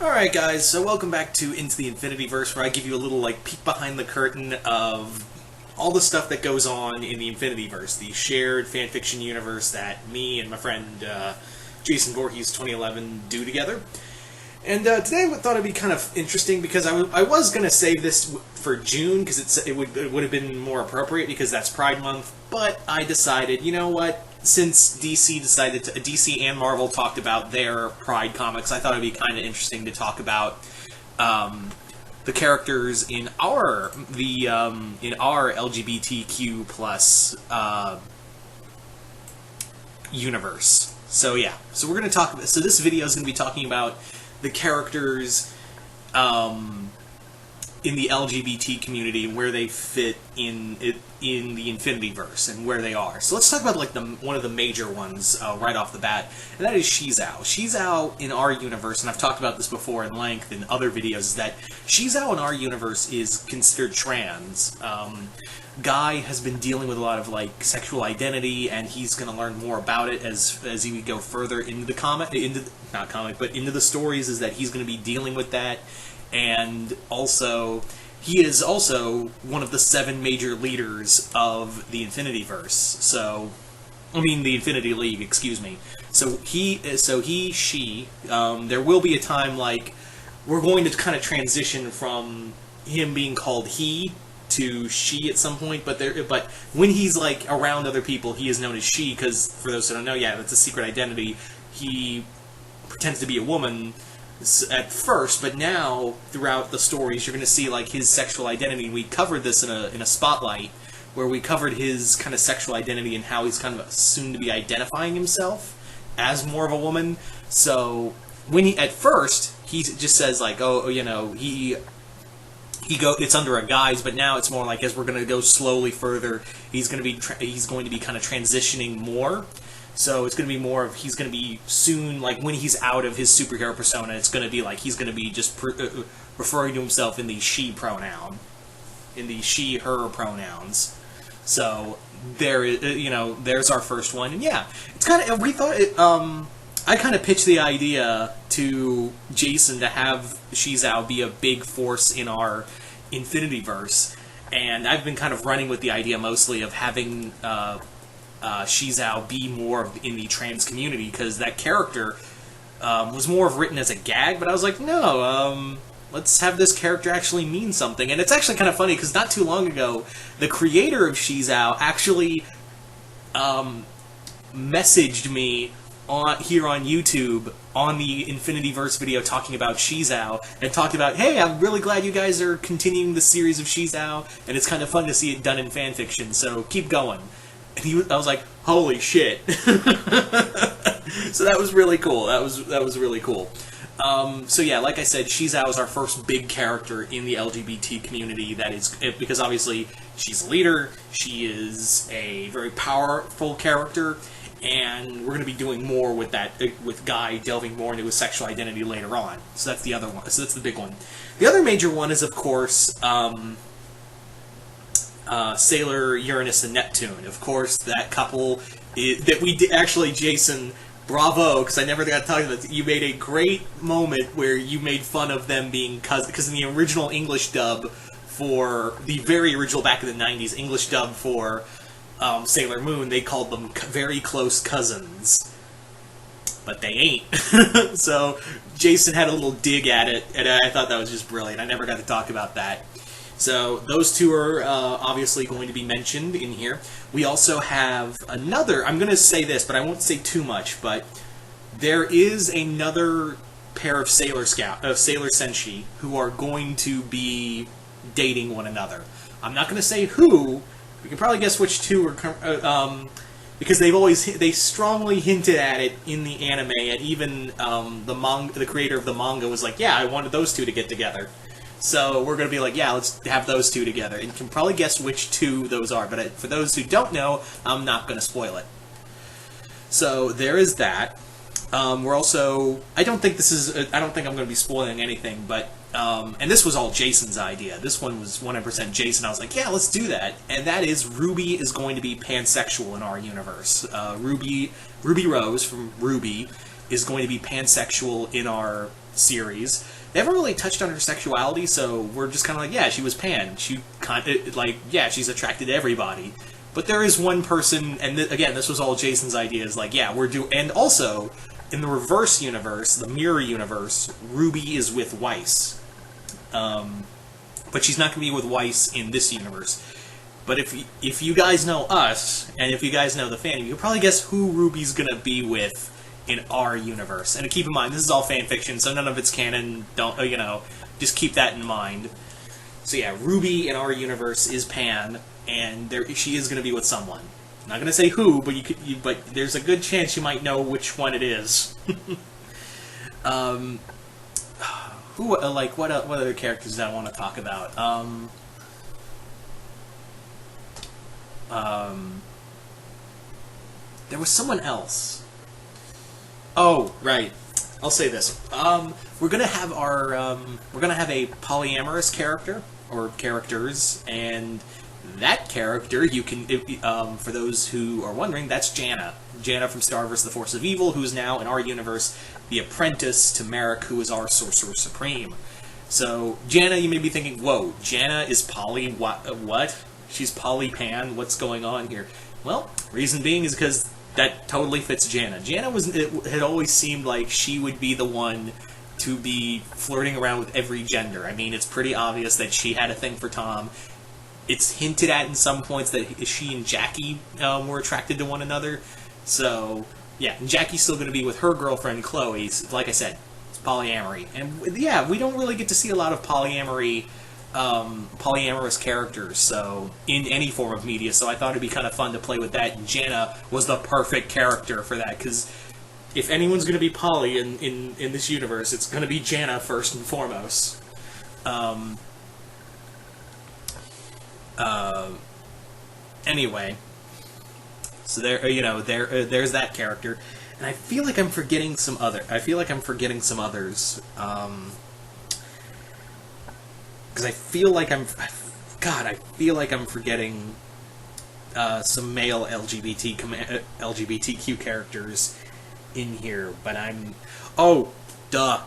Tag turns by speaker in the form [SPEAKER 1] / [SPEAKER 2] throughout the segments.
[SPEAKER 1] Alright guys, so welcome back to Into the Infinityverse, where I give you a little peek behind the curtain of all the stuff that goes on in the Infinityverse, the shared fanfiction universe that me and my friend Jason Voorhees 2011 do together. And today I thought it'd be kind of interesting because I was going to save this for June because it would have been more appropriate because that's Pride Month, but I decided, you know what, since DC and Marvel talked about their Pride comics, I thought it'd be kind of interesting to talk about the characters in our LGBTQ plus universe. So yeah, so we're going to talk. So this video is going to be talking about the characters in the LGBT community and where they fit in the Infinityverse and where they are. So let's talk about one of the major ones right off the bat, and that is Shizuo. Shizuo in our universe, and I've talked about this before in length in other videos, is that Shizuo in our universe is considered trans. Guy has been dealing with a lot of sexual identity, and he's going to learn more about it as he would go further into the into the stories. Is that he's going to be dealing with that, and also he is also one of the 7 major leaders of the Infinityverse. So, I mean the Infinity League, excuse me. So she. There will be a time we're going to kind of transition from him being called he to she at some point, but when he's around other people, he is known as she, because for those who don't know, yeah, that's a secret identity. He pretends to be a woman at first, but now throughout the stories, you're going to see his sexual identity. We covered this in a spotlight where we covered his kind of sexual identity and how he's kind of soon to be identifying himself as more of a woman. So when at first he just says it's under a guise, but now it's more as we're going to go slowly further, he's going to be kind of transitioning more. So it's going to be more of he's going to be soon when he's out of his superhero persona, it's going to be he's going to be just referring to himself in the she pronoun, in the she/her pronouns. So there's our first one, and yeah, it's kind of I kind of pitched the idea to Jason to have Shizuo be a big force in our Infinityverse, and I've been kind of running with the idea mostly of having Shizuo be more in the trans community, because that character was more of written as a gag, but I was like, no, let's have this character actually mean something. And it's actually kind of funny, because not too long ago, the creator of Shizuo actually messaged me here on YouTube on the Infinityverse video talking about Shizuo, and talked about, hey, I'm really glad you guys are continuing the series of Shizuo, and it's kind of fun to see it done in fanfiction, so keep going. And I was like, holy shit. So that was really cool. That was really cool. So yeah, like I said, Shizuo is our first big character in the LGBT community. That is because obviously she's a leader. She is a very powerful character, and we're going to be doing more with that, with Guy delving more into his sexual identity later on. So that's the other one. So that's the big one. The other major one is, of course, Sailor, Uranus, and Neptune. Of course, that couple that we did, actually, Jason, bravo, because I never got to talk about this. You made a great moment where you made fun of them being cousins, because in the original English dub for the very original back in the 90s English dub for Sailor Moon, they called them very close cousins, but they ain't. So Jason had a little dig at it, and I thought that was just brilliant. I never got to talk about that. So those two are obviously going to be mentioned in here. We also have another, I'm going to say this, but I won't say too much, but there is another pair of Sailor Senshi who are going to be dating one another. I'm not going to say who. You can probably guess which two are, because they strongly hinted at it in the anime, and even the creator of the manga was like, yeah, I wanted those two to get together. So we're going to be like, yeah, let's have those two together. And you can probably guess which two those are, but for those who don't know, I'm not going to spoil it. So there is that. We're also, I don't think I'm going to be spoiling anything, but, and this was all Jason's idea. This one was 100% Jason. I was like, yeah, let's do that. And that is, Ruby is going to be pansexual in our universe. Ruby Rose from Ruby is going to be pansexual in our series. They haven't really touched on her sexuality, so we're just kind of like, yeah, she was pan. She kind of, like, yeah, she's attracted to everybody. But there is one person, and again, this was all Jason's idea, is like, yeah, and also, in the reverse universe, the mirror universe, Ruby is with Weiss. But she's not going to be with Weiss in this universe. But if you guys know us, and if you guys know the fandom, you'll probably guess who Ruby's going to be with in our universe. And keep in mind, this is all fan fiction, so none of it's canon. Don't, just keep that in mind. So yeah, Ruby in our universe is pan, and she is going to be with someone. I'm not going to say who, but but there's a good chance you might know which one it is. What other characters do I want to talk about? There was someone else. Oh, right. I'll say this. We're gonna have a polyamorous character or characters, and that character for those who are wondering, that's Janna. Janna from Star vs. the Force of Evil, who is now in our universe the apprentice to Merrick, who is our Sorcerer Supreme. So Janna, you may be thinking, whoa, Janna is poly? What? She's poly-pan? What's going on here? Well, reason being is because that totally fits Janna. Janna had always seemed like she would be the one to be flirting around with every gender. I mean, it's pretty obvious that she had a thing for Tom. It's hinted at in some points that she and Jackie were attracted to one another. So, yeah, and Jackie's still going to be with her girlfriend, Chloe. Like I said, it's polyamory. And, yeah, we don't really get to see a lot of polyamorous characters, so, in any form of media, so I thought it'd be kind of fun to play with that, and Janna was the perfect character for that, because if anyone's going to be poly in this universe, it's going to be Janna first and foremost. Anyway, so there's that character, and I feel like I'm forgetting some others. Because I feel like I'm forgetting some male LGBTQ characters in here, but duh.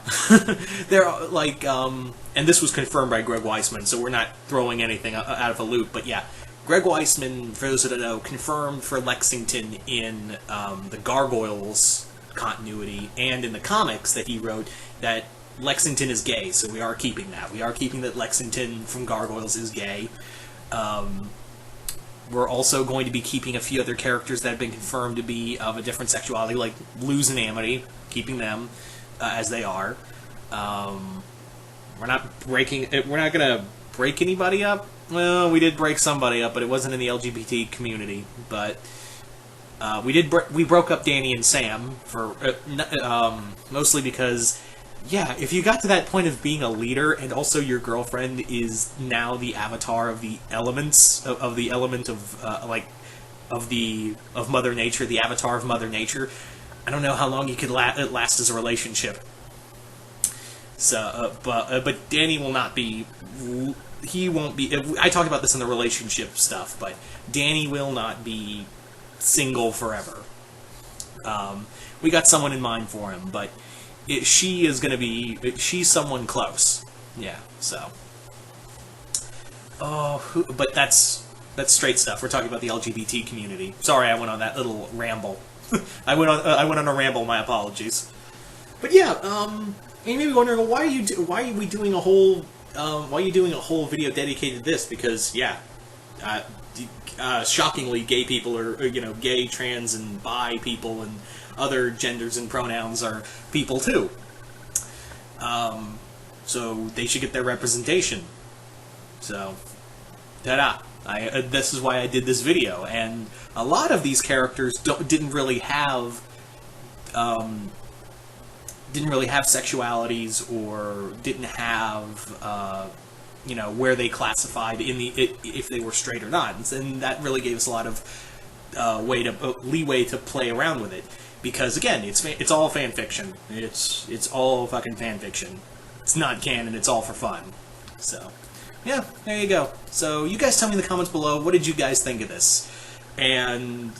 [SPEAKER 1] They're like, and this was confirmed by Greg Weisman, so we're not throwing anything out of a loop, but yeah, Greg Weisman, for those that don't know, confirmed for Lexington in the Gargoyles continuity and in the comics that he wrote that Lexington is gay, so we are keeping that. We are keeping that Lexington from Gargoyles is gay. We're also going to be keeping a few other characters that have been confirmed to be of a different sexuality, like Luz and Amity, keeping them as they are. We're not going to break anybody up. Well, we did break somebody up, but it wasn't in the LGBT community. But we broke up Danny and Sam for mostly because, yeah, if you got to that point of being a leader and also your girlfriend is now the avatar of the elements of the element of Mother Nature, the avatar of Mother Nature, I don't know how long you could last as a relationship. So, but Danny will not be. He won't be. I talked about this in the relationship stuff, but Danny will not be single forever. We got someone in mind for him, but she's someone close. Yeah. So. But that's straight stuff. We're talking about the LGBT community. Sorry, I went on that little ramble. I went on a ramble. My apologies. But yeah, you may be wondering, why are you doing a whole video dedicated to this? Because yeah, shockingly, gay people are gay, trans, and bi people and other genders and pronouns are people too. So they should get their representation. So, ta-da! This is why I did this video, and a lot of these characters didn't really have sexualities, or didn't have where they classified if they were straight or not, and that really gave us a lot of leeway to play around with it, because again, it's all fan fiction. It's all fucking fan fiction. It's not canon. It's all for fun. So. Yeah, there you go. So, you guys tell me in the comments below, what did you guys think of this? And,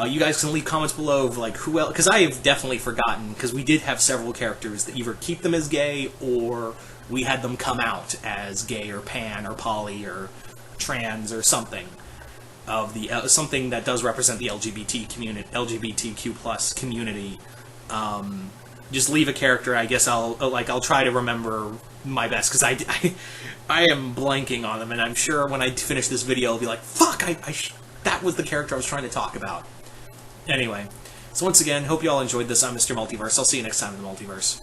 [SPEAKER 1] You guys can leave comments below of like who else, because I have definitely forgotten, because we did have several characters that either keep them as gay or we had them come out as gay or pan or poly or trans or something of the something that does represent the LGBTQ plus community. Just leave a character. I guess I'll try to remember my best, because I am blanking on them, and I'm sure when I finish this video I'll be like, fuck, that was the character I was trying to talk about. Anyway, so once again, hope you all enjoyed this. I'm Mr. Multiverse. I'll see you next time in the Multiverse.